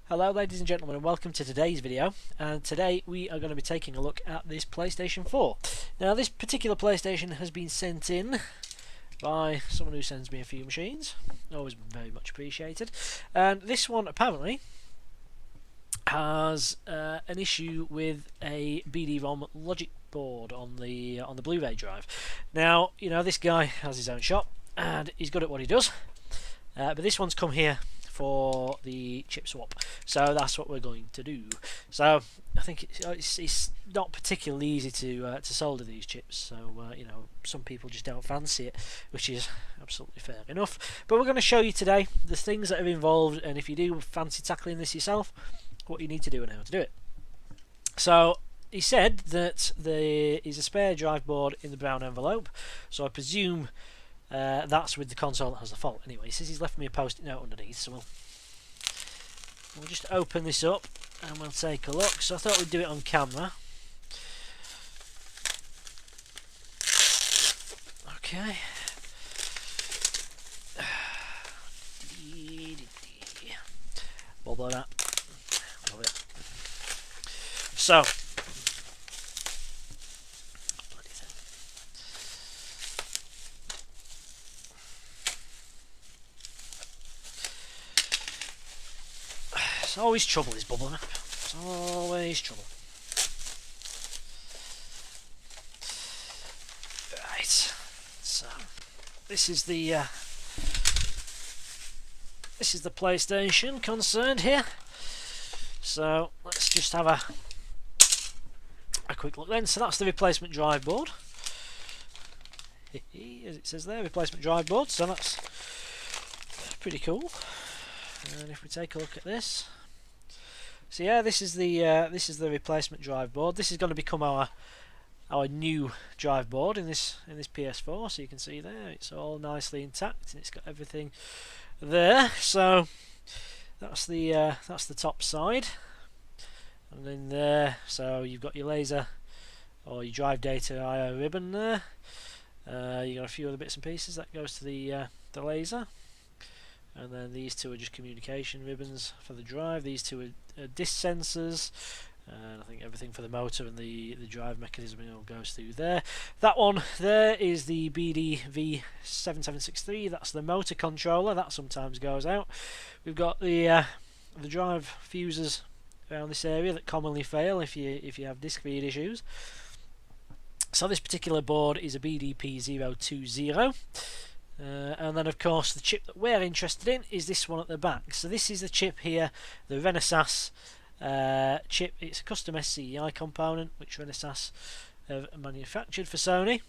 Hello ladies and gentlemen, and welcome to today's video. And today we are going to be taking a look at this PlayStation 4. Now this particular PlayStation has been sent in by someone who sends me a few machines, always very much appreciated. And this one apparently has an issue with a BD-ROM logic board on the Blu-ray drive. Now, you know, this guy has his own shop and he's good at what he does, but this one's come here for the chip swap, so that's what we're going to do. So I think it's not particularly easy to solder these chips, so you know, some people just don't fancy it, which is absolutely fair enough. But we're going to show you today the things that are involved, and if you do fancy tackling this yourself, what you need to do and how to do it. So he said that there is a spare drive board in the brown envelope, so I presume that's with the console that has the fault. Anyway, he says he's left me a post-it note underneath, so we'll just open this up and we'll take a look. So I thought we'd do it on camera. Okay. Bubble that. Love it. So. It's always trouble, this bubble wrap. It's always trouble. Right. So this is the PlayStation concerned here. So let's just have a quick look then. So that's the replacement drive board. As it says there, replacement drive board. So that's pretty cool. And if we take a look at this, so yeah, this is the replacement drive board. This is going to become our new drive board in this PS4. So you can see there, it's all nicely intact and it's got everything there. So that's the top side, and then there, so you've got your laser or your drive data I/O ribbon there. You got a few other bits and pieces that goes to the laser. And then these two are just communication ribbons for the drive. These two are disk sensors, and I think everything for the motor and the drive mechanism all goes through there. That one there is the BD-V7763. That's the motor controller. That sometimes goes out. We've got the drive fuses around this area that commonly fail if you have disk feed issues. So this particular board is a BDP020. And then of course the chip that we're interested in is this one at the back. So this is the chip here, the Renesas chip. It's a custom SCEI component which Renesas have manufactured for Sony.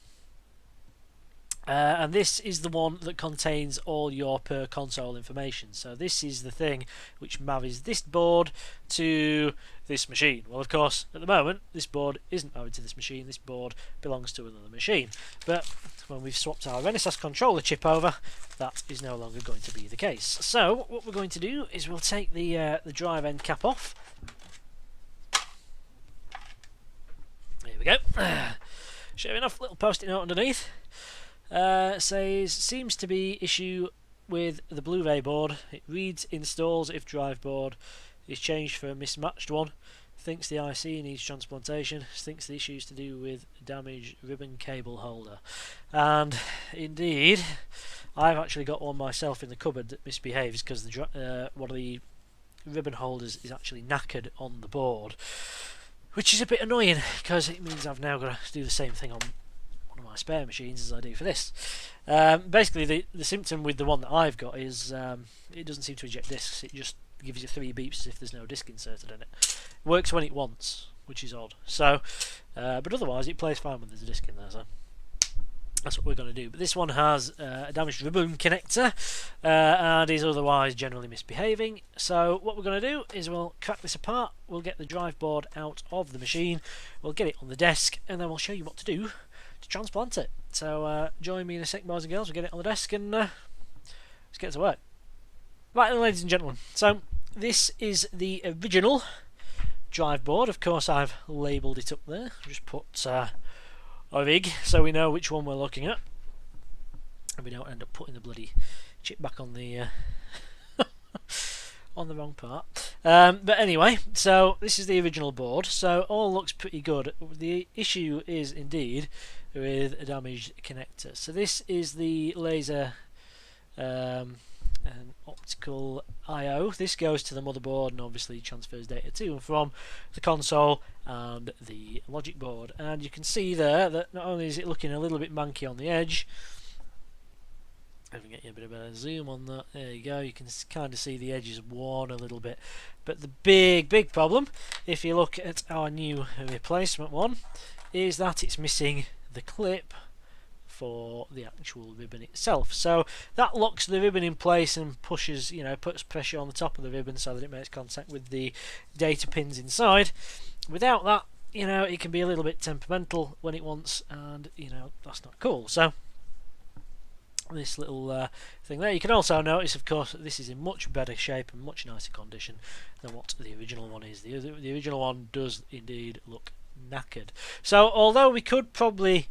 And this is the one that contains all your per console information. So this is the thing which marries this board to this machine. Well, of course, at the moment, this board isn't married to this machine. This board belongs to another machine. But when we've swapped our Renesas controller chip over, that is no longer going to be the case. So what we're going to do is we'll take the drive end cap off. There we go. Sure enough, little post-it note underneath. Says seems to be issue with the Blu-ray board. It reads installs if drive board is changed for a mismatched one. Thinks the IC needs transplantation. Thinks the issue is to do with damaged ribbon cable holder. And indeed, I've actually got one myself in the cupboard that misbehaves because one of the ribbon holders is actually knackered on the board, which is a bit annoying because it means I've now got to do the same thing on my spare machines as I do for this. Basically the symptom with the one that I've got is it doesn't seem to eject discs. It just gives you 3 beeps as if there's no disc inserted in it. Works when it wants, which is odd. So but otherwise it plays fine when there's a disc in there, so that's what we're going to do. But this one has a damaged ribbon connector and is otherwise generally misbehaving. So what we're going to do is we'll crack this apart, we'll get the drive board out of the machine, we'll get it on the desk, and then we'll show you what to do to transplant it. So join me in a sec, boys and girls. We'll get it on the desk and let's get to work. Right then, ladies and gentlemen, so this is the original drive board. Of course I've labelled it up there. Just put rig so we know which one we're looking at, and we don't end up putting the bloody chip back on the on the wrong part. But anyway, so this is the original board, so all looks pretty good. The issue is indeed with a damaged connector. So this is the laser and optical I/O. This goes to the motherboard and obviously transfers data to and from the console and the logic board. And you can see there that not only is it looking a little bit manky on the edge, I can get you a bit of a zoom on that. There you go. You can kind of see the edges worn a little bit. But the big problem, if you look at our new replacement one, is that it's missing the clip for the actual ribbon itself. So that locks the ribbon in place and pushes, puts pressure on the top of the ribbon so that it makes contact with the data pins inside. Without that, it can be a little bit temperamental when it wants, and that's not cool. So this little thing there. You can also notice, of course, that this is in much better shape and much nicer condition than what the original one is. The original one does indeed look knackered. So although we could probably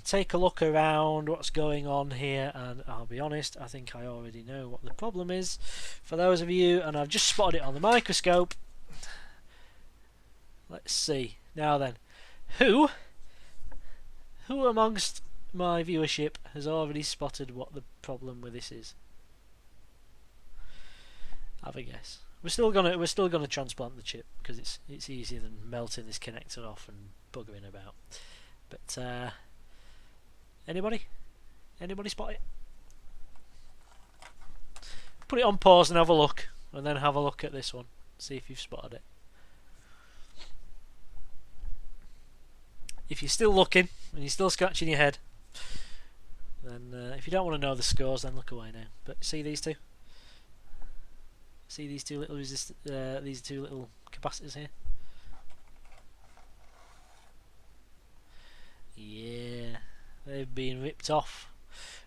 take a look around what's going on here, and I'll be honest, I think I already know what the problem is for those of you, and I've just spotted it on the microscope. Let's see. Now then, who amongst my viewership has already spotted what the problem with this is? Have a guess. We're still gonna transplant the chip because it's easier than melting this connector off and buggering about. But anybody spot it? Put it on pause and have a look, and then have a look at this one. See if you've spotted it. If you're still looking and you're still scratching your head, then if you don't want to know the scores, then look away now. But see these two? See these two little these two little capacitors here? Yeah, they've been ripped off.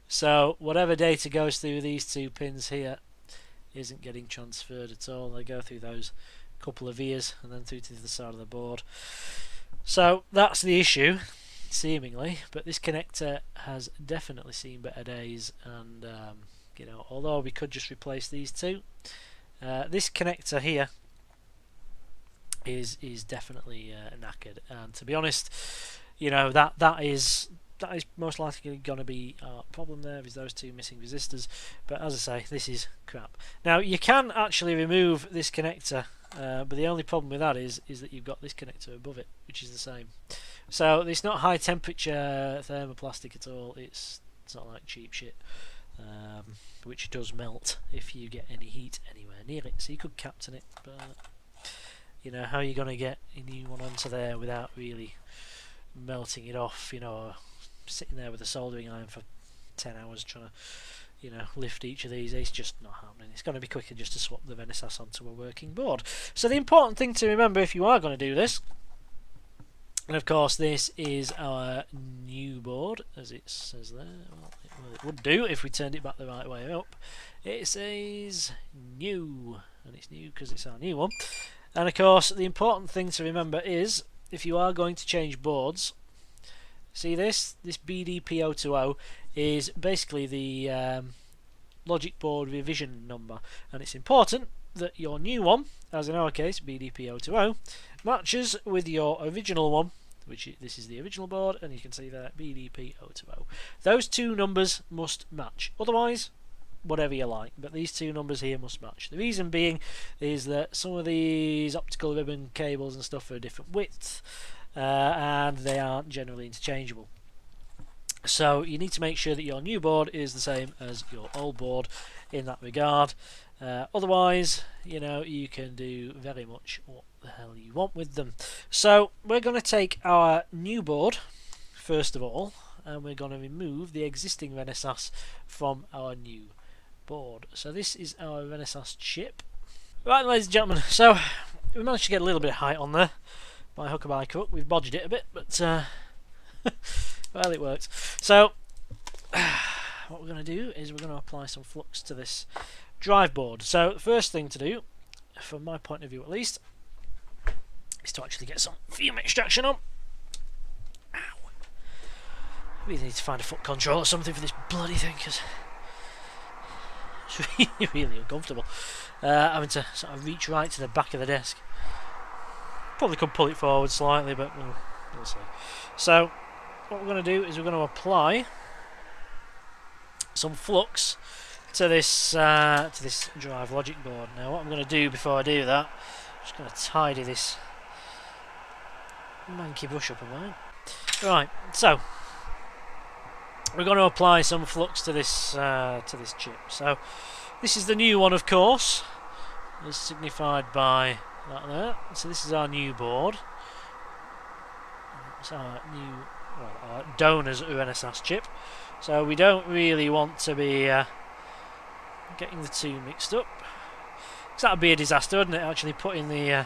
So whatever data goes through these two pins here isn't getting transferred at all. They go through those couple of ears and then through to the side of the board. So that's the issue, seemingly. But this connector has definitely seen better days, and although we could just replace these two, this connector here is definitely knackered. And to be honest, that is most likely going to be our problem. There is those two missing resistors, but as I say, this is crap. Now you can actually remove this connector, but the only problem with that is that you've got this connector above it, which is the same. So it's not high temperature thermoplastic at all. It's not like cheap shit, which does melt if you get any heat anywhere near it. So you could captain it, but how are you going to get a new one onto there without really melting it off, or sitting there with a soldering iron for 10 hours trying to lift each of these? It's just not happening. It's going to be quicker just to swap the Renesas onto a working board. So the important thing to remember if you are going to do this, and of course this is our new board, as it says there. Well, it would do if we turned it back the right way up. It says new, and it's new because it's our new one. And of course the important thing to remember is, if you are going to change boards, see this BD-ROM is basically the logic board revision number, and it's important that your new one, as in our case BD-ROM, matches with your original one, which this is the original board, and you can see there BD-ROM. Those two numbers must match, otherwise whatever you like, but these two numbers here must match. The reason being is that some of these optical ribbon cables and stuff are a different width, and they aren't generally interchangeable. So you need to make sure that your new board is the same as your old board in that regard. Otherwise, you can do very much what the hell you want with them. So we're going to take our new board first of all, and we're going to remove the existing Renesas from our new board. So this is our Renesas chip. Right, ladies and gentlemen, so we managed to get a little bit of height on there by hook or by crook. We've bodged it a bit, but well, it worked. So what we're going to do is we're going to apply some flux to this drive board. So the first thing to do, from my point of view at least, is to actually get some fume extraction on. Ow. We need to find a foot control or something for this bloody thing, because it's really uncomfortable. Having to sort of reach right to the back of the desk. Probably could pull it forward slightly, but we'll see. So what we're going to do is we're going to apply some flux to this drive logic board. Now what I'm going to do before I do that, I'm just going to tidy this manky brush up of mine. Right, so we're going to apply some flux to this chip. So this is the new one, of course, as signified by that there. So this is our new board. It's our new, well, our donor's Renesas chip. So we don't really want to be getting the two mixed up, because that would be a disaster, wouldn't it? Actually putting the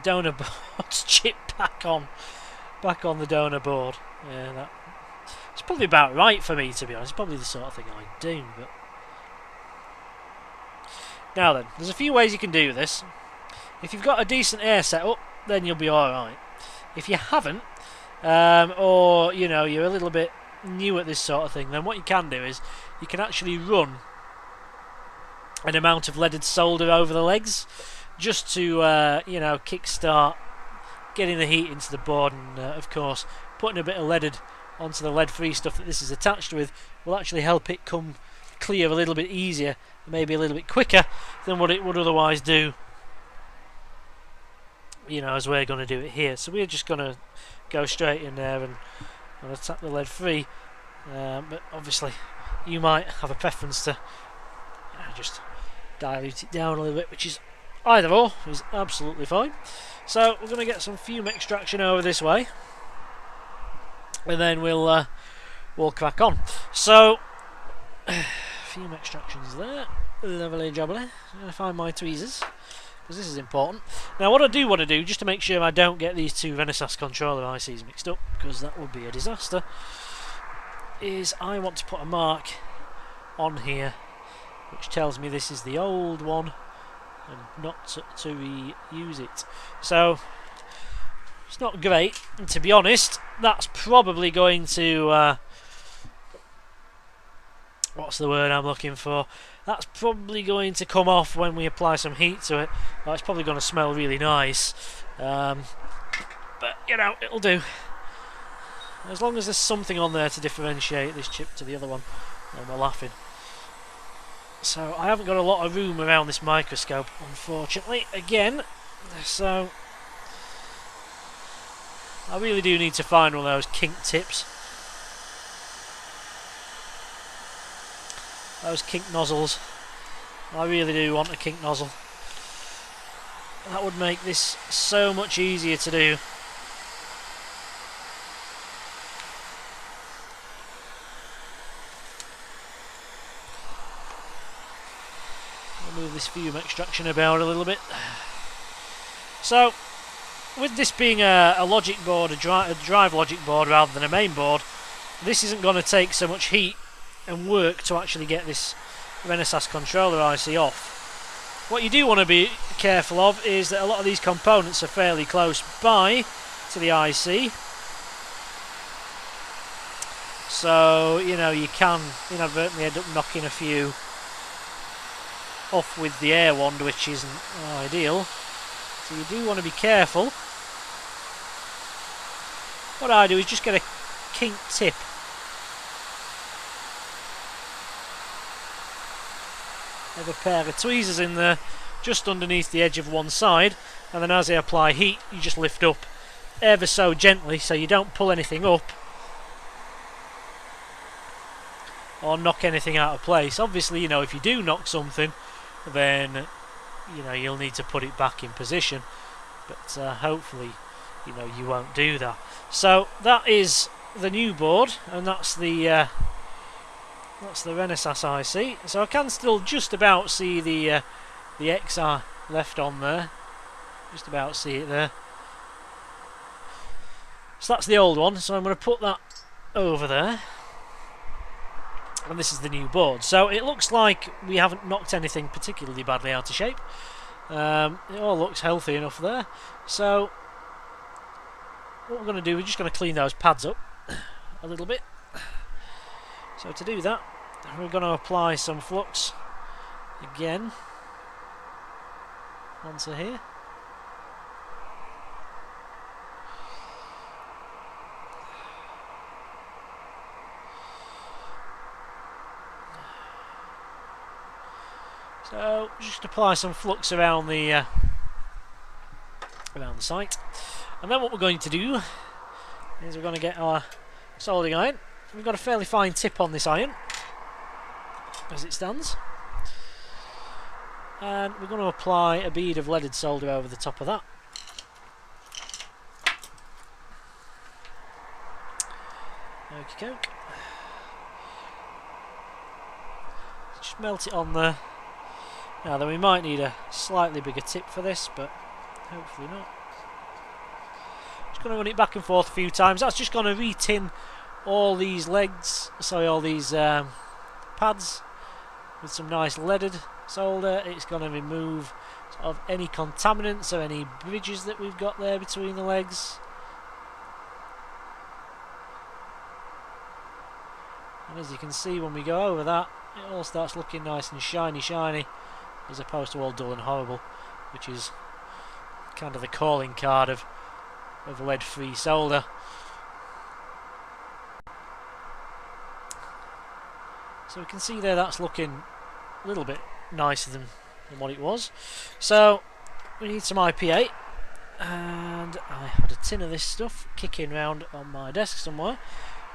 donor board's chip back on the donor board. Yeah, it's probably about right for me, to be honest. It's probably the sort of thing I'd do. But now then, there's a few ways you can do this. If you've got a decent air setup, then you'll be alright. If you haven't, or you know, you're a little bit new at this sort of thing, then what you can do is you can actually run an amount of leaded solder over the legs, just to you know, kickstart getting the heat into the board, and of course putting a bit of leaded onto the lead-free stuff that this is attached with will actually help it come clear a little bit easier, maybe a little bit quicker than what it would otherwise do, you know, as we're going to do it here. So we're just going to go straight in there and attack the lead-free, but obviously you might have a preference to just dilute it down a little bit, which is either or is absolutely fine. So we're going to get some fume extraction over this way, and then we'll crack on. So fume extractions there, lovely jubbly. I'm going to find my tweezers, because this is important. Now what I do want to do, just to make sure I don't get these two Renesas controller ICs mixed up, because that would be a disaster, is I want to put a mark on here which tells me this is the old one and not to reuse it. So it's not great, and to be honest, that's probably going to what's the word I'm looking for? That's probably going to come off when we apply some heat to it. Well, it's probably going to smell really nice, but you know, it'll do. As long as there's something on there to differentiate this chip to the other one, then we're laughing. So I haven't got a lot of room around this microscope, unfortunately, again, so I really do need to find one of those kink tips. Those kink nozzles. I really do want a kink nozzle. That would make this so much easier to do. I'll move this fume extraction about a little bit. So, with this being a logic board, a drive logic board rather than a main board, this isn't going to take so much heat and work to actually get this Renesas controller IC off. What you do want to be careful of is that a lot of these components are fairly close by to the IC, so you know, you can inadvertently end up knocking a few off with the air wand, which isn't ideal, so you do want to be careful. What I do is just get a kink tip of a pair of tweezers in there, just underneath the edge of one side, and then as I apply heat, you just lift up ever so gently, so you don't pull anything up or knock anything out of place. Obviously, you know, if you do knock something, then you know, you'll need to put it back in position, but hopefully, you know, you won't do that. So that is the new board, and that's the Renesas IC. So I can still just about see the XR left on there. Just about see it there. So that's the old one. So I'm going to put that over there. And this is the new board. So it looks like we haven't knocked anything particularly badly out of shape. It all looks healthy enough there. So what we're going to do, we're just going to clean those pads up a little bit. So to do that, we're going to apply some flux again onto here. So just apply some flux around the site, and then what we're going to do is we're going to get our soldering iron. We've got a fairly fine tip on this iron as it stands, and we're going to apply a bead of leaded solder over the top of that. Okie doke. Just melt it on there. Now then, we might need a slightly bigger tip for this, but hopefully not. Just going to run it back and forth a few times. That's just going to re-tin all these legs, sorry, all these pads with some nice leaded solder. It's going to remove sort of any contaminants or any bridges that we've got there between the legs. And as you can see, when we go over that, it all starts looking nice and shiny, as opposed to all dull and horrible, which is kind of the calling card of lead-free solder. So we can see there that's looking a little bit nicer than what it was. So we need some IPA, and I had a tin of this stuff kicking around on my desk somewhere.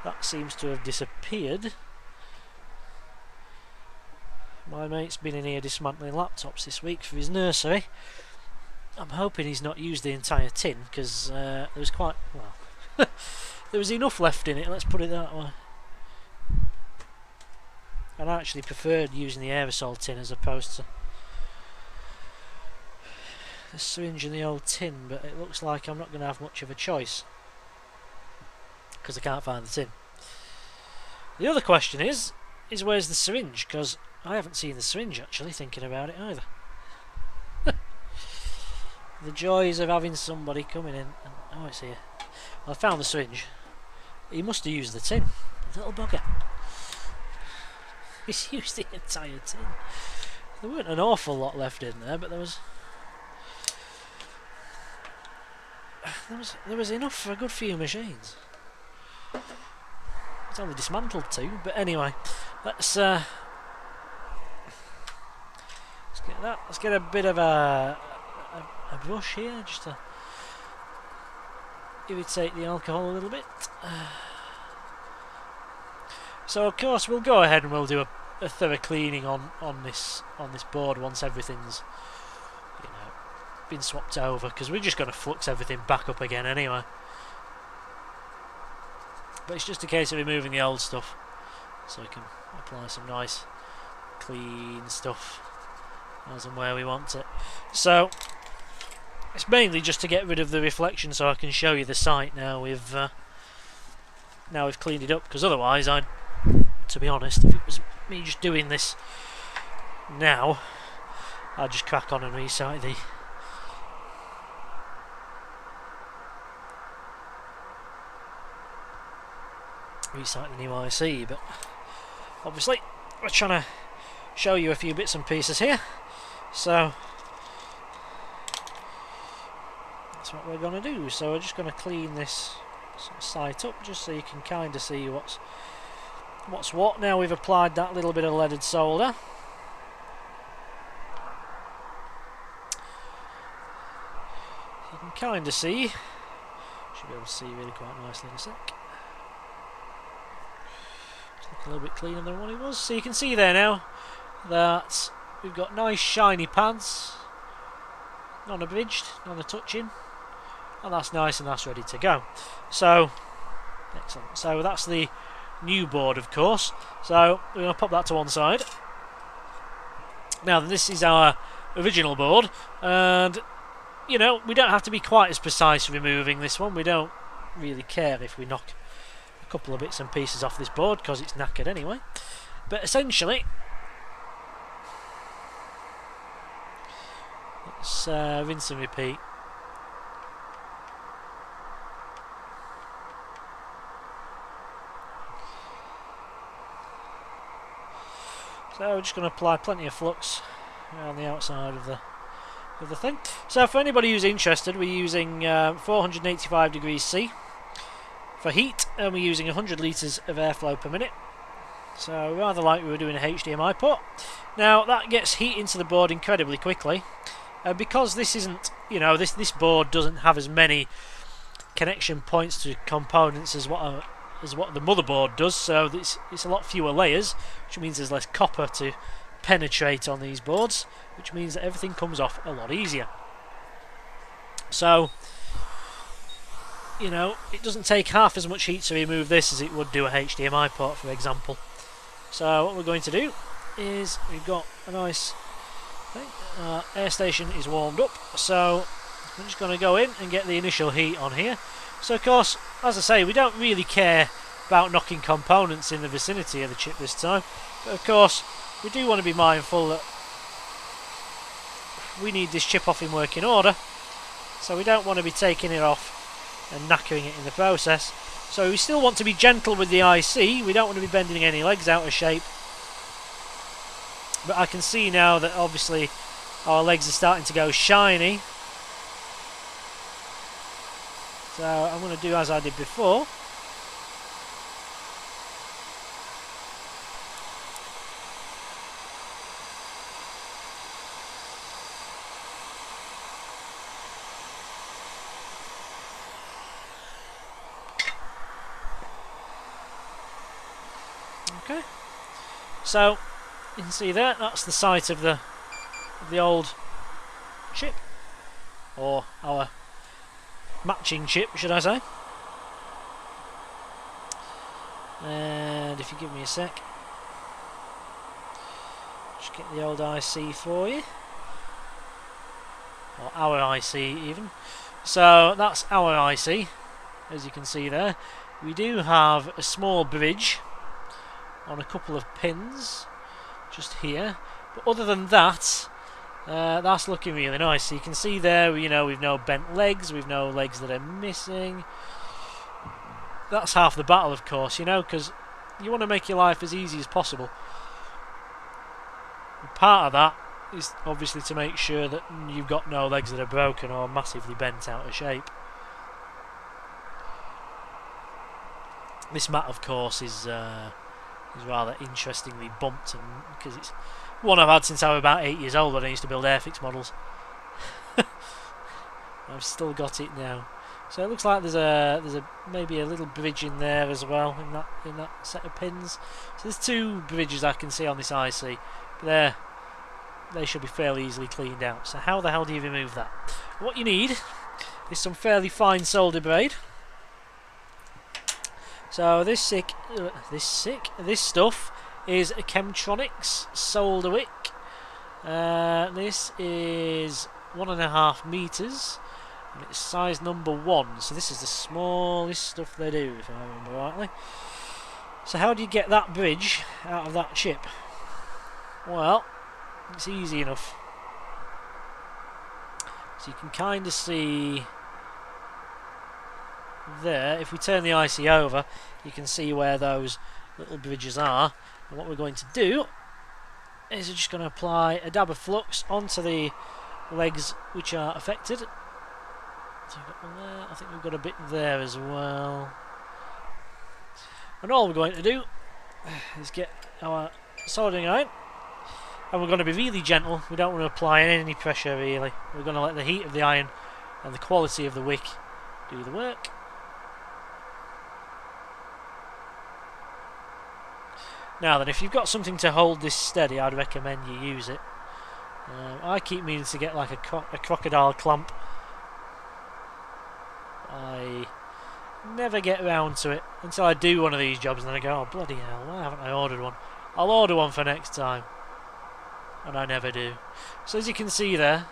That seems to have disappeared. My mate's been in here dismantling laptops this week for his nursery. I'm hoping he's not used the entire tin, because there was quite, well, there was enough left in it, let's put it that way. And I actually preferred using the aerosol tin as opposed to the syringe in the old tin, but it looks like I'm not going to have much of a choice, because I can't find the tin. The other question is where's the syringe, because I haven't seen the syringe, actually, thinking about it either. The joys of having somebody coming in and, oh, it's here. Well, I found the syringe. He must have used the tin. Little bugger. He's used the entire tin. There weren't an awful lot left in there, but there was enough for a good few machines. It's only dismantled two, but anyway, let's get that. Let's get a bit of a brush here, just to irritate the alcohol a little bit. So of course we'll go ahead and we'll do a thorough cleaning on this board once everything's, you know, been swapped over, because we're just going to flux everything back up again anyway. But it's just a case of removing the old stuff, so we can apply some nice clean stuff as and where we want it. So it's mainly just to get rid of the reflection, so I can show you the site now we've cleaned it up, because otherwise to be honest, if it was me just doing this now, I'd just crack on and recite the new IC, but obviously we're trying to show you a few bits and pieces here, so that's what we're going to do. So we're just going to clean this sort of site up, just so you can kind of see what's what. Now we've applied that little bit of leaded solder, you can kind of see, should be able to see really quite nicely in a sec. A little bit cleaner than what it was, so you can see there now that we've got nice shiny pads, non-abridged, non-touching, and that's nice and that's ready to go. So excellent. So that's the new board, of course, so we're going to pop that to one side. Now this is our original board, and you know, we don't have to be quite as precise removing this one. We don't really care if we knock couple of bits and pieces off this board, because it's knackered anyway. But essentially, let's rinse and repeat. So we're just going to apply plenty of flux around the outside of the thing. So for anybody who's interested, we're using 485 degrees C for heat, and we're using 100 litres of airflow per minute. So rather like we were doing a HDMI port. Now that gets heat into the board incredibly quickly, because this isn't, you know, this board doesn't have as many connection points to components as what the motherboard does. So it's a lot fewer layers, which means there's less copper to penetrate on these boards, which means that everything comes off a lot easier. So, you know, it doesn't take half as much heat to remove this as it would do a HDMI port, for example. So what we're going to do is, we've got a nice thing. Air station is warmed up, so I'm just going to go in and get the initial heat on here. So of course, as I say, we don't really care about knocking components in the vicinity of the chip this time, but of course we do want to be mindful that we need this chip off in working order, so we don't want to be taking it off and knackering it in the process. So we still want to be gentle with the IC, we don't want to be bending any legs out of shape. But I can see now that obviously our legs are starting to go shiny. So I'm going to do as I did before. Okay, so you can see there, that's the site of the old chip, or our matching chip, should I say. And if you give me a sec, just get the old IC for you, or our IC even. So that's our IC, as you can see there. We do have a small bridge on a couple of pins just here, but other than that, that's looking really nice. So you can see there, you know, we've no bent legs, we've no legs that are missing. That's half the battle, of course, you know, because you want to make your life as easy as possible. And part of that is obviously to make sure that you've got no legs that are broken or massively bent out of shape. This mat, of course, is rather interestingly bumped, and because it's one I've had since I was about 8 years old when I used to build Airfix models. I've still got it now. So it looks like there's maybe a little bridge in there as well in that set of pins. So there's two bridges I can see on this IC, but they should be fairly easily cleaned out. So how the hell do you remove that? What you need is some fairly fine solder braid. So this stuff is a Chemtronics solder wick. This is 1.5 meters, and it's size number 1. So this is the smallest stuff they do, if I remember rightly. So how do you get that bridge out of that chip? Well, it's easy enough. So you can kind of see there, if we turn the IC over, you can see where those little bridges are. And what we're going to do is we're just going to apply a dab of flux onto the legs which are affected. So we've got one there. I think we've got a bit there as well. And all we're going to do is get our soldering iron, and we're going to be really gentle. We don't want to apply any pressure really. We're going to let the heat of the iron and the quality of the wick do the work. Now then, if you've got something to hold this steady, I'd recommend you use it. I keep meaning to get like a crocodile clamp. I never get around to it until I do one of these jobs, and then I go, oh bloody hell, why haven't I ordered one? I'll order one for next time. And I never do. So as you can see there,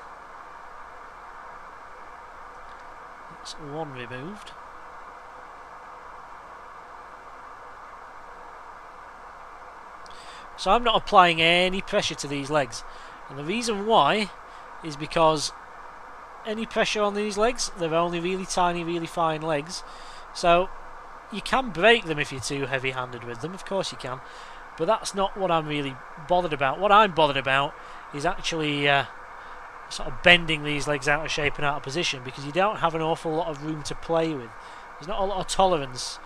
that's one removed. So I'm not applying any pressure to these legs, and the reason why is because any pressure on these legs, they're only really tiny, really fine legs, so you can break them if you're too heavy-handed with them, of course you can, but that's not what I'm really bothered about. What I'm bothered about is actually sort of bending these legs out of shape and out of position, because you don't have an awful lot of room to play with. There's not a lot of tolerance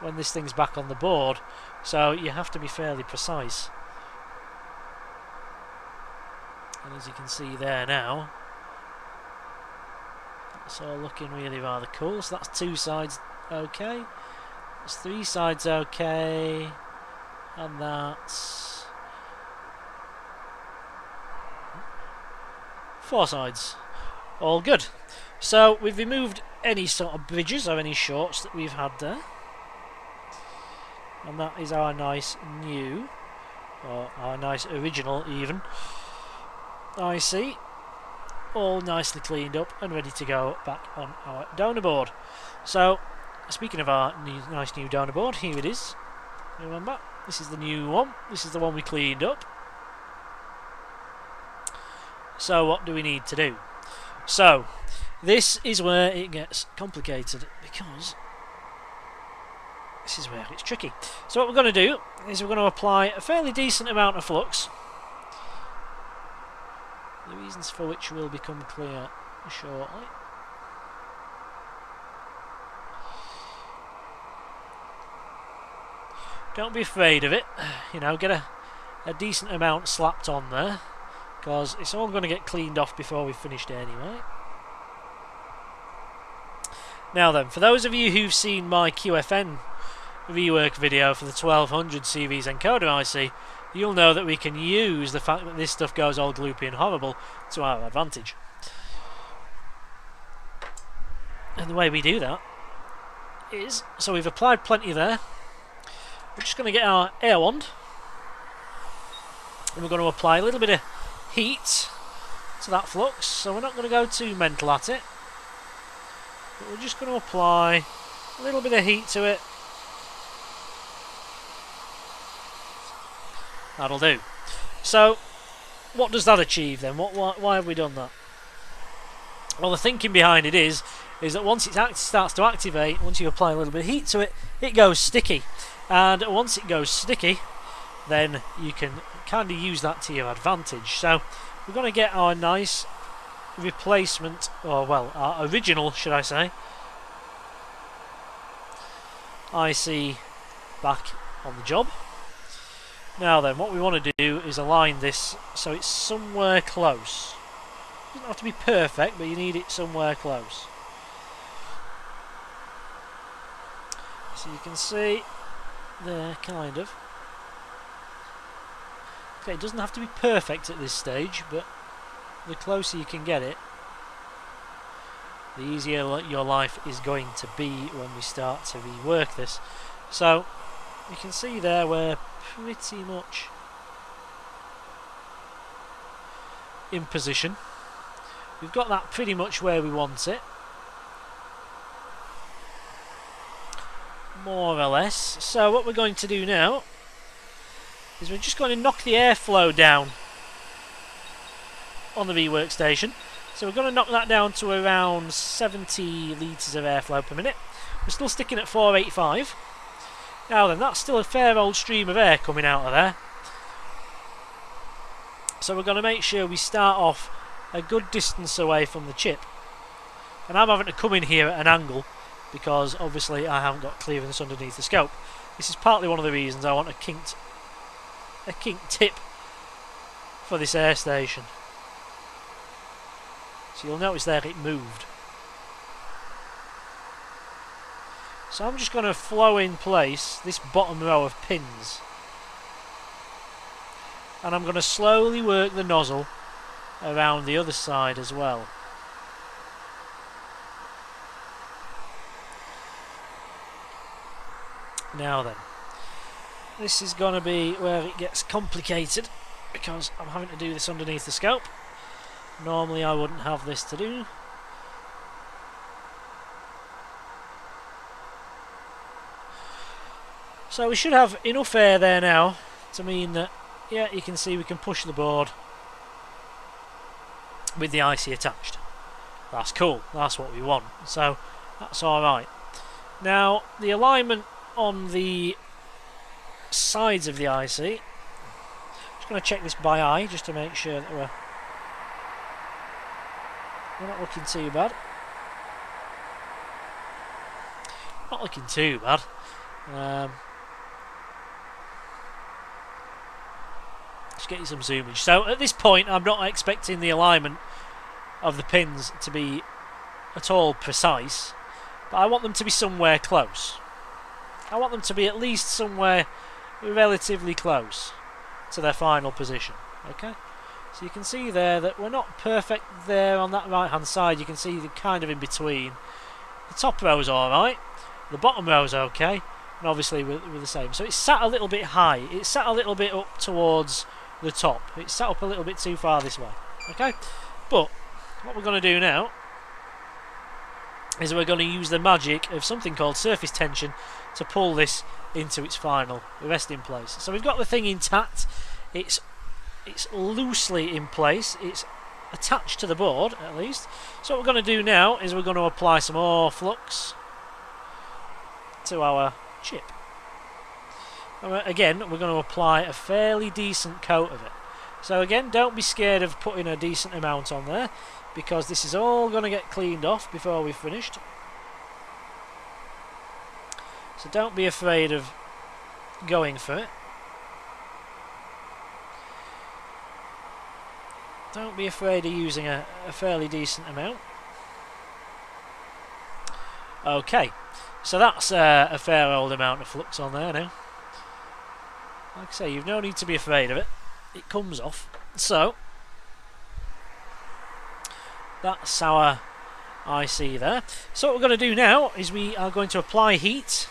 when this thing's back on the board, so you have to be fairly precise. And as you can see there now, that's all looking really rather cool. So that's 2 sides okay, that's 3 sides okay, and that's 4 sides all good. So we've removed any sort of bridges or any shorts that we've had there, and that is our nice new, or our nice original even, IC, all nicely cleaned up and ready to go back on our donor board. So speaking of our nice new donor board, here it is. Remember, this is the new one, this is the one we cleaned up. So what do we need to do? So this is where it gets complicated, because this is where it's tricky. So what we're going to do is we're going to apply a fairly decent amount of flux, the reasons for which will become clear shortly. Don't be afraid of it, you know, get a decent amount slapped on there, because it's all going to get cleaned off before we've finished anyway. Now then, for those of you who've seen my QFN rework video for the 1200 series encoder IC, you'll know that we can use the fact that this stuff goes all gloopy and horrible to our advantage. And the way we do that is, so we've applied plenty there, we're just going to get our air wand, and we're going to apply a little bit of heat to that flux. So we're not going to go too mental at it, but we're just going to apply a little bit of heat to it. That'll do. So what does that achieve then? Why have we done that? Well, the thinking behind it is that once it starts to activate, once you apply a little bit of heat to it, it goes sticky. And once it goes sticky, then you can kind of use that to your advantage. So we're going to get our nice replacement, or well, our original, should I say, IC back on the job. Now then, what we want to do is align this so it's somewhere close. It doesn't have to be perfect, but you need it somewhere close. So you can see there, kind of. Okay, it doesn't have to be perfect at this stage, but the closer you can get it, the easier your life is going to be when we start to rework this. So you can see there we're pretty much in position. We've got that pretty much where we want it, more or less. So what we're going to do now is we're just going to knock the airflow down on the rework station. So we're going to knock that down to around 70 litres of airflow per minute. We're still sticking at 485. Now then, that's still a fair old stream of air coming out of there. So we're going to make sure we start off a good distance away from the chip. And I'm having to come in here at an angle because obviously I haven't got clearance underneath the scope. This is partly one of the reasons I want a kinked tip for this air station. So you'll notice there it moved. So I'm just going to flow in place this bottom row of pins, and I'm going to slowly work the nozzle around the other side as well. Now then, this is going to be where it gets complicated because I'm having to do this underneath the scope. Normally I wouldn't have this to do. So we should have enough air there now to mean that, yeah, you can see we can push the board with the IC attached. That's cool, that's what we want, so that's alright. Now the alignment on the sides of the IC. Just going to check this by eye just to make sure that we're not looking too bad. Not looking too bad. Let's get you some zoomage. So at this point I'm not expecting the alignment of the pins to be at all precise, but I want them to be somewhere close. I want them to be at least somewhere relatively close to their final position. Okay, so you can see there that we're not perfect there on that right hand side. You can see they're kind of in between. The top row's alright, the bottom row's okay, and obviously we're the same. So it's sat a little bit high, it's sat a little bit up towards the top, it's sat up a little bit too far this way. Okay, but what we're going to do now is we're going to use the magic of something called surface tension to pull this into its final resting place. So we've got the thing intact, it's loosely in place, it's attached to the board at least. So what we're going to do now is we're going to apply some more flux to our chip. And again, we're going to apply a fairly decent coat of it. So again, don't be scared of putting a decent amount on there, because this is all going to get cleaned off before we've finished. So don't be afraid of going for it. Don't be afraid of using a fairly decent amount. Okay, so that's a fair old amount of flux on there now. Like I say, you've no need to be afraid of it. It comes off. So that's our IC there. So what we're going to do now is we are going to apply heat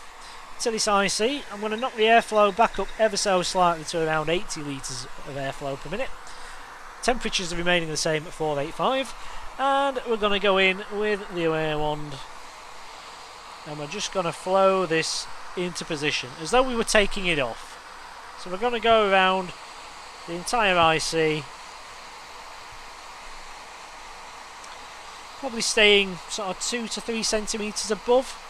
to this IC. I'm going to knock the airflow back up ever so slightly to around 80 litres of airflow per minute. Temperatures are remaining the same at 485, and we're going to go in with the air wand, and we're just going to flow this into position as though we were taking it off. So we're going to go around the entire IC, probably staying sort of 2 to 3 centimetres above.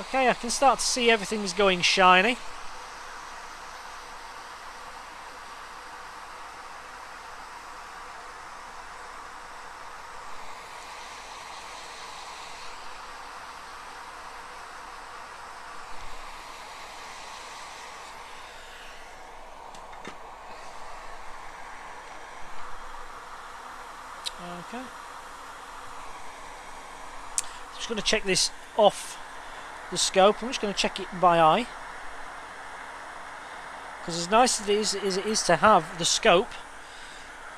Okay, I can start to see everything's going shiny. Okay. Just going to check this off the scope. I'm just going to check it by eye, because as nice as it is to have the scope,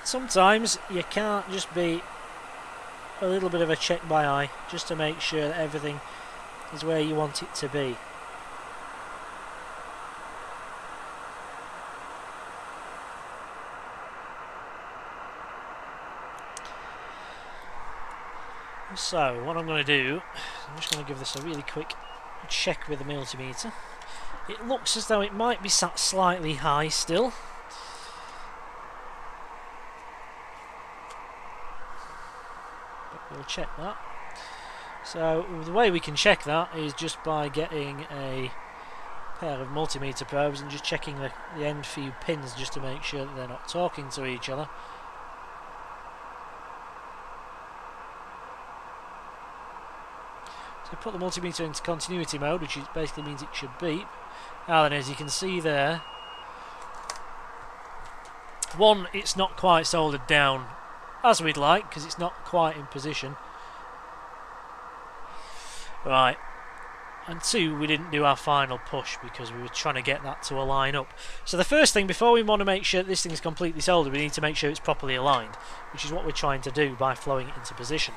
sometimes you can't just be a little bit of a check by eye just to make sure that everything is where you want it to be. So what I'm going to do, I'm just going to give this a really quick check with the multimeter. It looks as though it might be sat slightly high still. But we'll check that. So the way we can check that is just by getting a pair of multimeter probes and just checking the end few pins just to make sure that they're not talking to each other. Put the multimeter into continuity mode, which basically means it should beep. Now then, as you can see there, one, it's not quite soldered down as we'd like, because it's not quite in position. Right, and two, we didn't do our final push because we were trying to get that to align up. So the first thing, before we want to make sure that this thing is completely soldered, we need to make sure it's properly aligned, which is what we're trying to do by flowing it into position.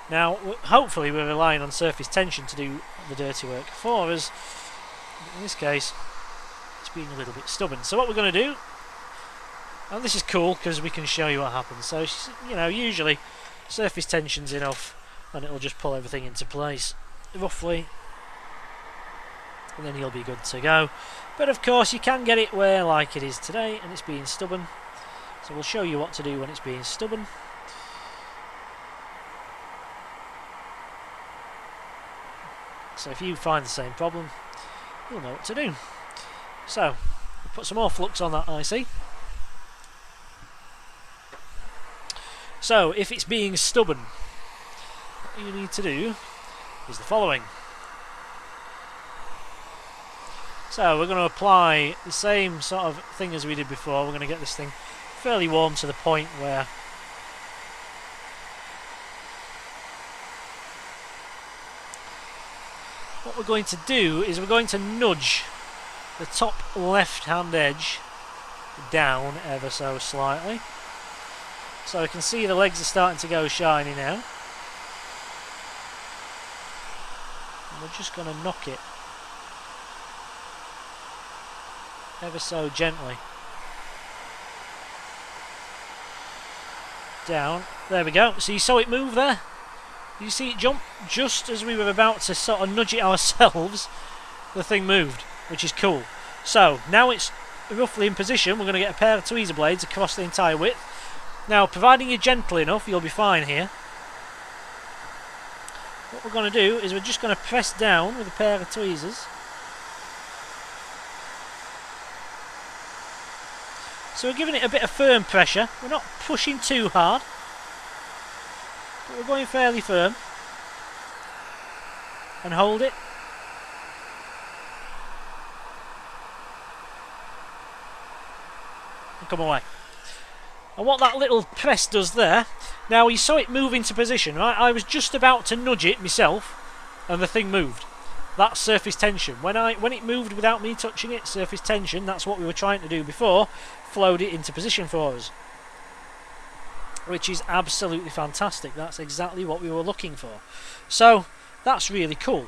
Now, hopefully we're relying on surface tension to do the dirty work for us. In this case, it's being a little bit stubborn. So what we're going to do, and this is cool because we can show you what happens. So, you know, usually surface tension's enough and it'll just pull everything into place, roughly. And then you'll be good to go. But of course, you can get it where, like it is today, and it's being stubborn. So So we'll show you what to do when it's being stubborn. So if you find the same problem, you'll know what to do. So, we'll put some more flux on that IC. So, if it's being stubborn, what you need to do is the following. So, we're going to apply the same sort of thing as we did before. We're going to get this thing fairly warm to the point where what we're going to do is we're going to nudge the top left hand edge down ever so slightly. So we can see the legs are starting to go shiny now. And we're just going to knock it ever so gently down. There we go. So you saw it move there? You see it jump just as we were about to sort of nudge it ourselves. The thing moved, which is cool. So now it's roughly in position. We're going to get a pair of tweezer blades across the entire width. Now, providing you're gentle enough, you'll be fine here. What we're going to do is we're just going to press down with a pair of tweezers. So we're giving it a bit of firm pressure. We're not pushing too hard, but we're going fairly firm. And hold it. And come away. And what that little press does there, now you saw it move into position, right? I was just about to nudge it myself, and the thing moved. That's surface tension. When it moved without me touching it, surface tension, that's what we were trying to do before, flowed it into position for us. Which is absolutely fantastic. That's exactly what we were looking for. So, that's really cool.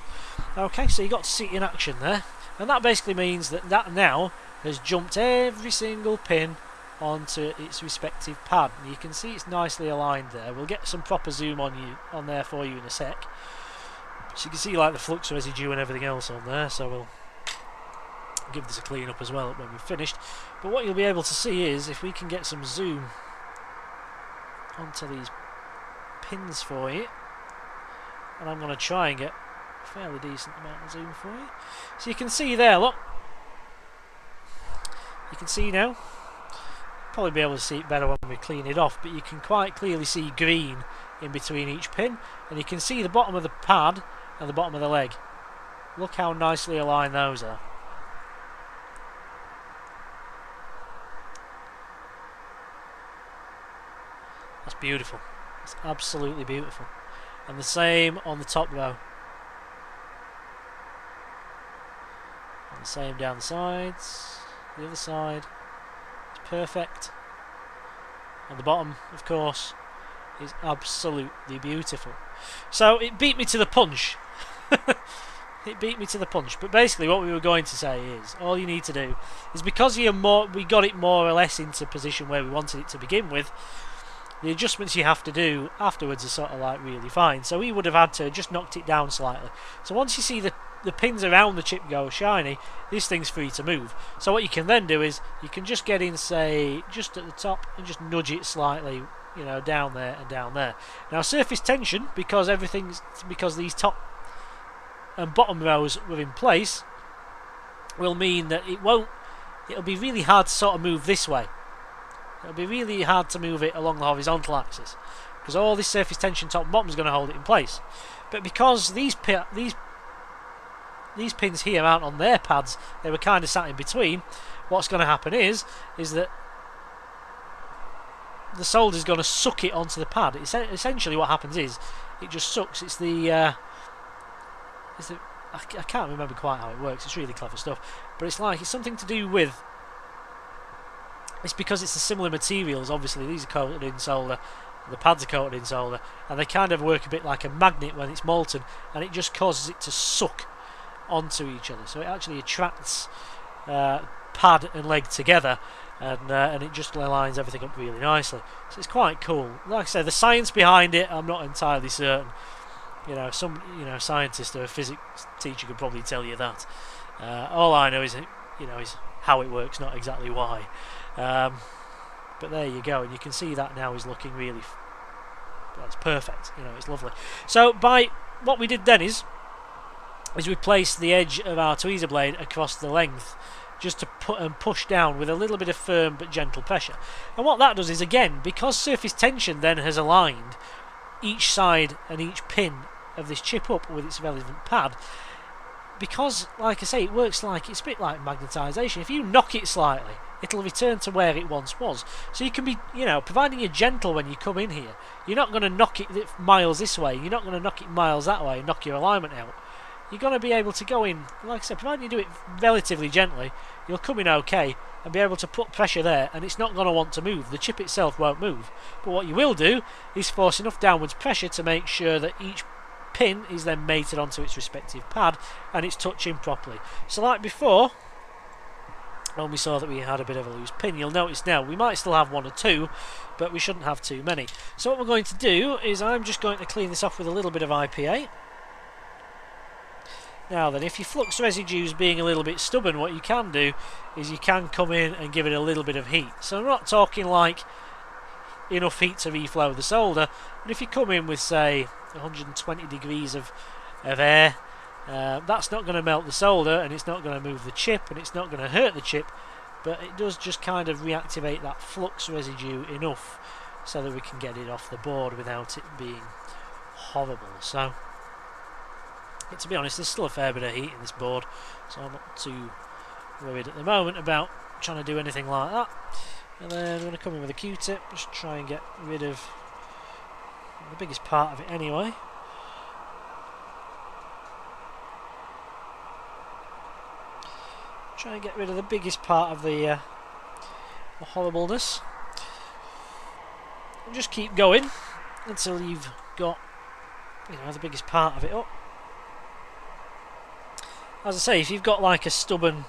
Okay, so you got to see it in action there. And that basically means that that now has jumped every single pin onto its respective pad, and you can see it's nicely aligned there. We'll get some proper zoom on there for you in a sec, so you can see like the flux residue and everything else on there. So we'll give this a clean up as well when we've finished. But what you'll be able to see is if we can get some zoom onto these pins for you, and I'm going to try and get a fairly decent amount of zoom for you. So you can see there, look, you can see now. Probably be able to see it better when we clean it off, but you can quite clearly see green in between each pin, and you can see the bottom of the pad and the bottom of the leg. Look how nicely aligned those are. That's beautiful. It's absolutely beautiful. And the same on the top row. And the same down the sides, the other side. Perfect. And the bottom, of course, is absolutely beautiful. So it beat me to the punch. It beat me to the punch. But basically what we were going to say is, all you need to do is, because we got it more or less into position where we wanted it to begin with, the adjustments you have to do afterwards are sort of like really fine. So we would have had to just knocked it down slightly. So once you see the pins around the chip go shiny, this thing's free to move. So what you can then do is you can just get in, say, just at the top and just nudge it slightly, you know, down there and down there. Now surface tension, because these top and bottom rows were in place, will mean that it'll be really hard to sort of move this way. It'll be really hard to move it along the horizontal axis, because all this surface tension top and bottom is going to hold it in place. But because these pins here aren't on their pads, they were kind of sat in between, what's going to happen is that the solder is going to suck it onto the pad. Essentially what happens is it just sucks. It's I can't remember quite how it works. It's really clever stuff, but it's something to do with, it's because it's the similar materials. Obviously these are coated in solder, the pads are coated in solder, and they kind of work a bit like a magnet when it's molten, and it just causes it to suck onto each other. So it actually attracts pad and leg together, and it just aligns everything up really nicely. So it's quite cool. Like I said, the science behind it, I'm not entirely certain. You know, some scientist or a physics teacher could probably tell you that. All I know is how it works, not exactly why. But but there you go, and you can see that now is looking really, well, it's perfect, you know, it's lovely. So by what we did then is we placed the edge of our tweezer blade across the length, just to put and push down with a little bit of firm but gentle pressure. And what that does is, again, because surface tension then has aligned each side and each pin of this chip up with its relevant pad, because, like I say, it works like, it's a bit like magnetisation. If you knock it slightly, it'll return to where it once was. So you can be, you know, providing you're gentle when you come in here, you're not going to knock it miles this way, you're not going to knock it miles that way and knock your alignment out. You're going to be able to go in, like I said, providing you do it relatively gently, you'll come in okay and be able to put pressure there, and it's not going to want to move. The chip itself won't move. But what you will do is force enough downwards pressure to make sure that each pin is then mated onto its respective pad and it's touching properly. So like before, when we saw that we had a bit of a loose pin, you'll notice now we might still have one or two, but we shouldn't have too many. So what we're going to do is I'm just going to clean this off with a little bit of IPA. Now then, if your flux residues being a little bit stubborn, what you can do is you can come in and give it a little bit of heat. So I'm not talking like enough heat to reflow the solder, but if you come in with, say, 120 degrees of air, that's not going to melt the solder, and it's not going to move the chip, and it's not going to hurt the chip, but it does just kind of reactivate that flux residue enough so that we can get it off the board without it being horrible. So, to be honest, there's still a fair bit of heat in this board, so I'm not too worried at the moment about trying to do anything like that. And then I'm going to come in with a Q-tip, just try and get rid of the biggest part of it anyway. Try and get rid of the biggest part of the horribleness. And just keep going until you've got, you know, the biggest part of it up. As I say, if you've got like a stubborn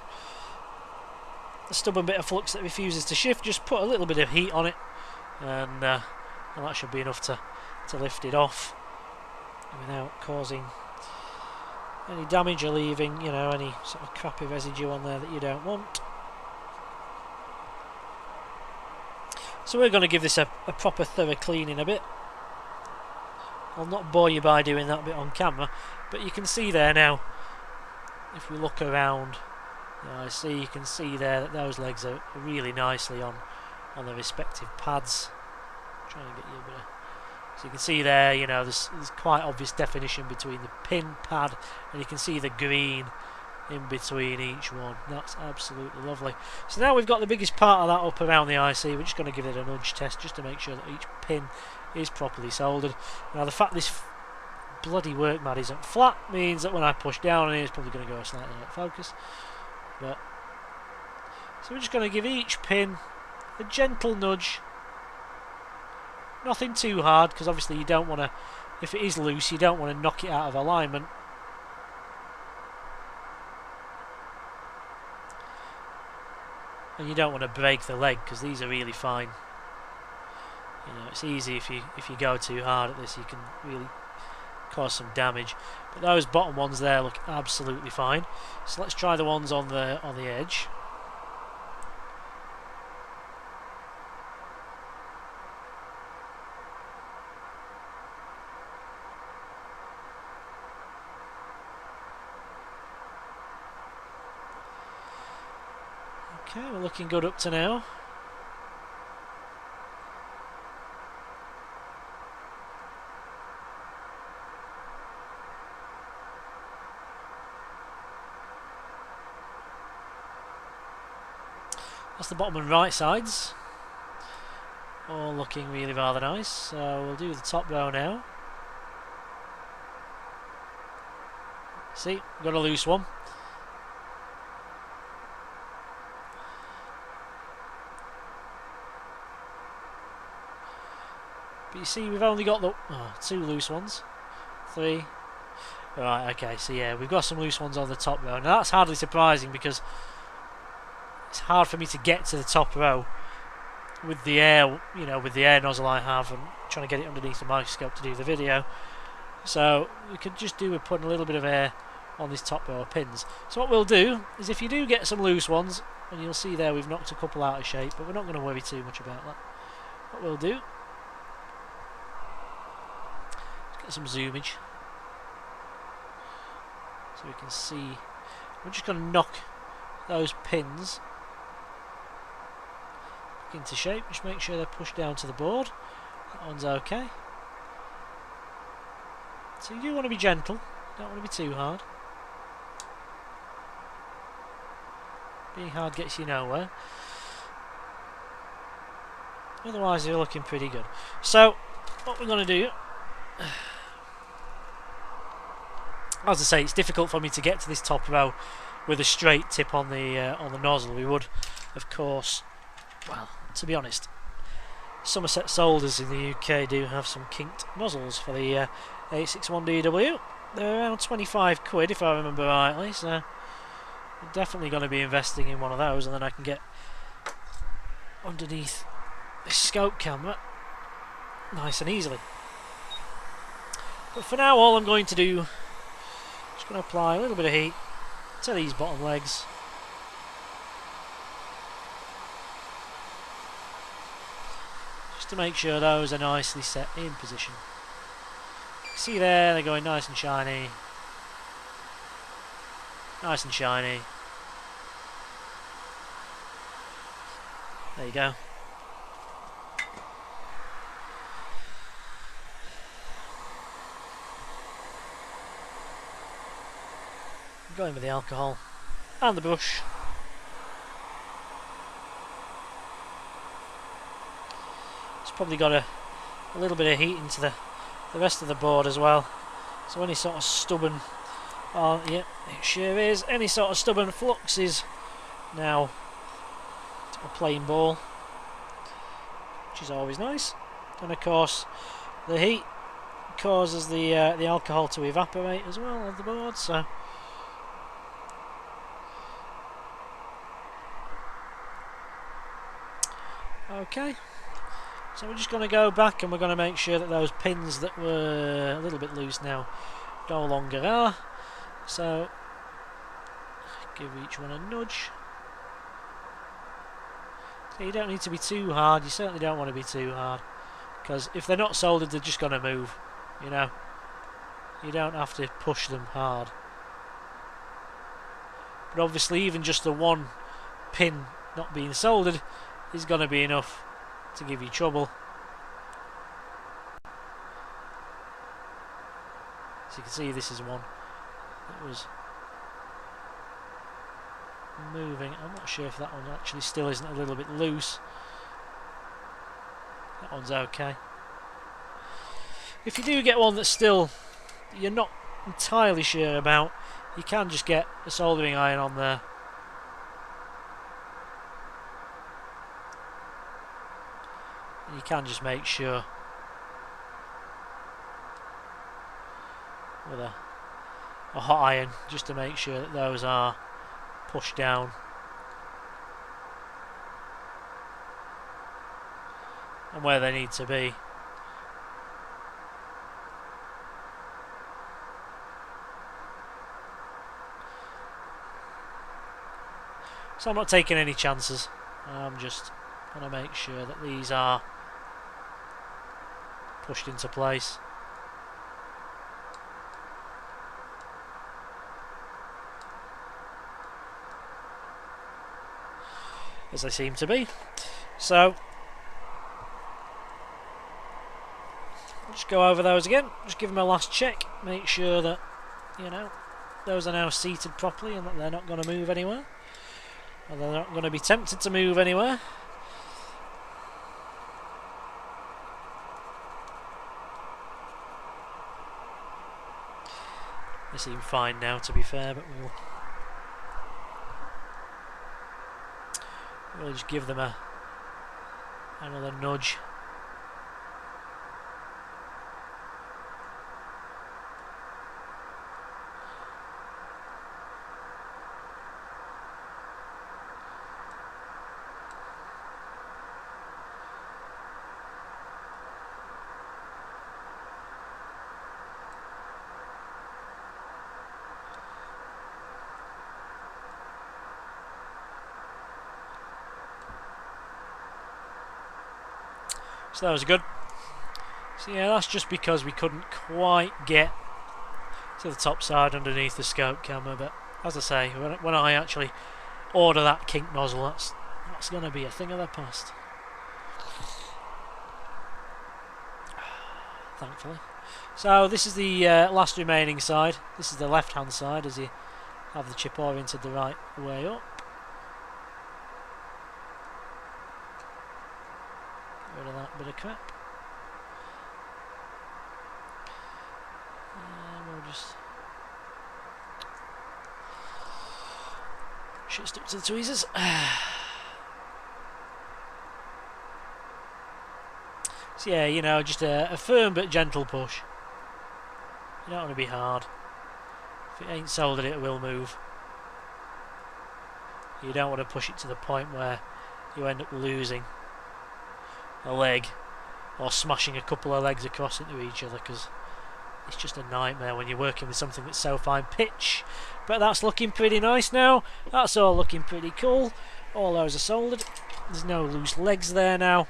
bit of flux that refuses to shift, just put a little bit of heat on it, and that should be enough to lift it off without causing any damage or leaving, you know, any sort of crappy residue on there that you don't want. So we're going to give this a proper thorough clean in a bit. I'll not bore you by doing that bit on camera, but you can see there now, if we look around the IC, you can see there that those legs are really nicely on the respective pads. Trying to get you a bit of, so you can see there, you know, there's quite obvious definition between the pin pad, and you can see the green in between each one. That's absolutely lovely. So now we've got the biggest part of that up around the IC. We're just going to give it a nudge test just to make sure that each pin is properly soldered. Now the fact this bloody work mat isn't flat means that when I push down on it, it's probably going to go slightly out of focus. But so we're just going to give each pin a gentle nudge. Nothing too hard, because obviously you don't want to, if it is loose, you don't want to knock it out of alignment. And you don't want to break the leg, because these are really fine. You know, it's easy if you go too hard at this, you can really cause some damage. But those bottom ones there look absolutely fine. So let's try the ones on the edge. Okay, we're looking good up to now. That's the bottom and right sides. All looking really rather nice. So we'll do the top row now. See, got a loose one. But you see, we've only got the two loose ones. 3. Right, okay, so yeah, we've got some loose ones on the top row. Now that's hardly surprising, because it's hard for me to get to the top row with the air, you know, with the air nozzle I have, and trying to get it underneath the microscope to do the video. So we could just do with putting a little bit of air on this top row of pins. So what we'll do is, if you do get some loose ones, and you'll see there we've knocked a couple out of shape, but we're not going to worry too much about that. What we'll do, let's get some zoomage so we can see. We're just going to knock those pins back into shape. Just make sure they're pushed down to the board. That one's okay. So you do want to be gentle, don't want to be too hard. Being hard gets you nowhere. Otherwise you're looking pretty good. So what we're going to do, as I say, it's difficult for me to get to this top row with a straight tip on the nozzle. We would, of course, well, to be honest, Somerset Solders in the UK do have some kinked nozzles for the 861DW. They're around 25 quid if I remember rightly, so I'm definitely going to be investing in one of those, and then I can get underneath this scope camera nice and easily. But for now, all I'm going to do, just going to apply a little bit of heat to these bottom legs. Just to make sure those are nicely set in position. See there, they're going nice and shiny. Nice and shiny. There you go. I'm going with the alcohol and the brush. It's probably got a little bit of heat into the rest of the board as well. So any sort of stubborn, oh yeah, it sure is, any sort of stubborn flux is now a plain ball, which is always nice. And of course the heat causes the alcohol to evaporate as well on the board, so okay. So we're just going to go back and we're going to make sure that those pins that were a little bit loose now no longer are. So give each one a nudge. So you don't need to be too hard, you certainly don't want to be too hard, because if they're not soldered they're just going to move, you know. You don't have to push them hard. But obviously even just the one pin not being soldered is going to be enough to give you trouble. So you can see this is one that was moving. I'm not sure if that one actually still isn't a little bit loose. That one's okay. If you do get one that's still you're not entirely sure about, you can just get a soldering iron on there. You can just make sure with a hot iron, just to make sure that those are pushed down. And where they need to be. So I'm not taking any chances. I'm just going to make sure that these are pushed into place. As they seem to be. So just go over those again, just give them a last check, make sure that, you know, those are now seated properly and that they're not going to move anywhere, and they're not going to be tempted to move anywhere. They seem fine now, to be fair, but we'll just give them another nudge. So that was good. So yeah, that's just because we couldn't quite get to the top side underneath the scope camera, but as I say, when I actually order that kink nozzle, that's going to be a thing of the past. Thankfully. So this is the last remaining side. This is the left hand side as you have the chip oriented the right way up. Get rid of that bit of crap. And we'll just shit stuck to the tweezers. So yeah, you know, just a firm but gentle push. You don't want to be hard. If it ain't soldered, it will move. You don't want to push it to the point where you end up losing a leg or smashing a couple of legs across into each other, because it's just a nightmare when you're working with something that's so fine pitch. But that's looking pretty nice now. That's all looking pretty cool. All those are soldered. There's no loose legs there now.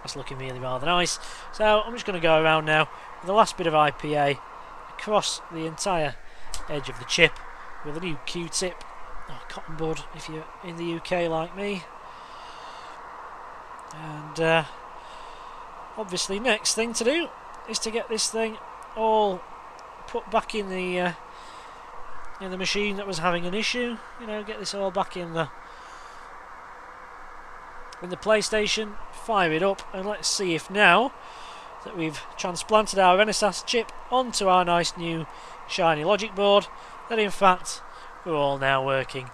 That's looking really rather nice. So I'm just going to go around now with the last bit of IPA across the entire edge of the chip with a new Q-tip or cotton bud if you're in the UK like me. And obviously next thing to do is to get this thing all put back in the machine that was having an issue. You know, get this all back in the PlayStation, fire it up, and let's see if now that we've transplanted our Renesas chip onto our nice new shiny logic board, that in fact we're all now working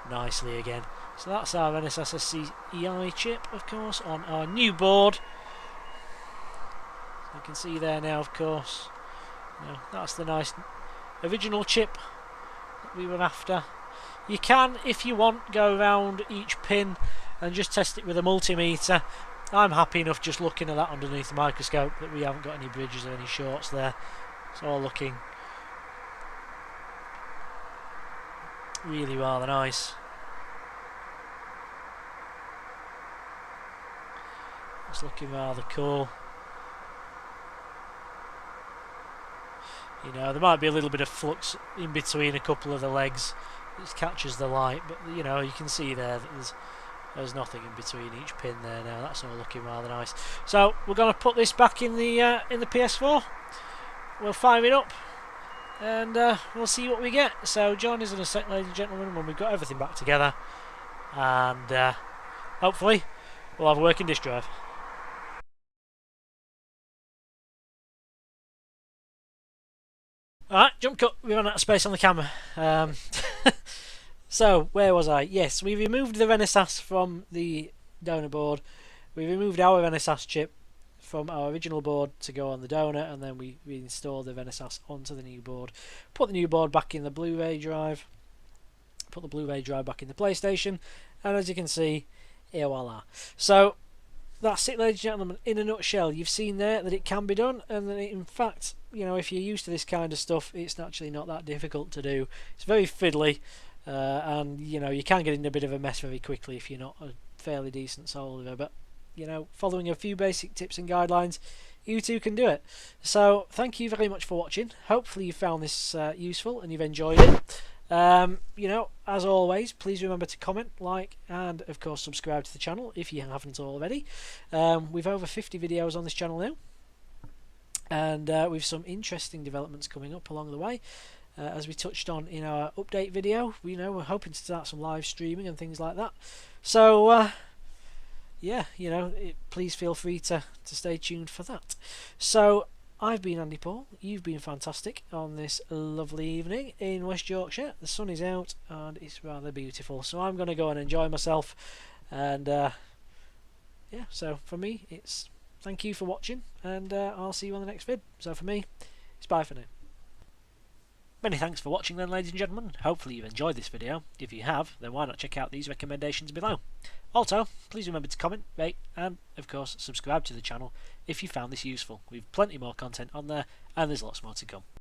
nicely again. So that's our Renesas SCEI chip, of course, on our new board. So you can see there now, of course, you know, that's the nice original chip that we were after. You can, if you want, go around each pin and just test it with a multimeter. I'm happy enough just looking at that underneath the microscope that we haven't got any bridges or any shorts there. It's all looking really rather nice. It's looking rather cool. You know, there might be a little bit of flux in between a couple of the legs that catches the light, but you know, you can see there that there's nothing in between each pin there now. That's all looking rather nice. So we're going to put this back in the PS4. We'll fire it up and we'll see what we get. So join us in a sec, ladies and gentlemen, when we've got everything back together, and hopefully we'll have a working disk drive. Alright, jump cut. We ran out of space on the camera. So, where was I? Yes, we removed the Renesas from the donor board. We removed our Renesas chip from our original board to go on the donor, and then we reinstalled the Renesas onto the new board. Put the new board back in the Blu-ray drive. Put the Blu-ray drive back in the PlayStation, and as you can see, here voila. So, that's it, ladies and gentlemen. In a nutshell, you've seen there that it can be done, and that it, in fact, you know, if you're used to this kind of stuff, it's actually not that difficult to do. It's very fiddly. And you know, you can get in a bit of a mess very quickly if you're not a fairly decent solderer, but you know, following a few basic tips and guidelines, you too can do it. So thank you very much for watching. Hopefully you found this useful and you've enjoyed it. You know, as always, please remember to comment, like, and of course subscribe to the channel if you haven't already. We've over 50 videos on this channel now, and we've some interesting developments coming up along the way. As we touched on in our update video, you know, we're hoping to start some live streaming and things like that. So, yeah, you know, please feel free to stay tuned for that. So, I've been Andy Paul. You've been fantastic on this lovely evening in West Yorkshire. The sun is out and it's rather beautiful. So, I'm going to go and enjoy myself. And, yeah, so for me, it's thank you for watching. And I'll see you on the next vid. So, for me, it's bye for now. Many thanks for watching then, ladies and gentlemen. Hopefully you've enjoyed this video. If you have, then why not check out these recommendations below. Also, please remember to comment, rate, and of course subscribe to the channel if you found this useful. We've plenty more content on there, and there's lots more to come.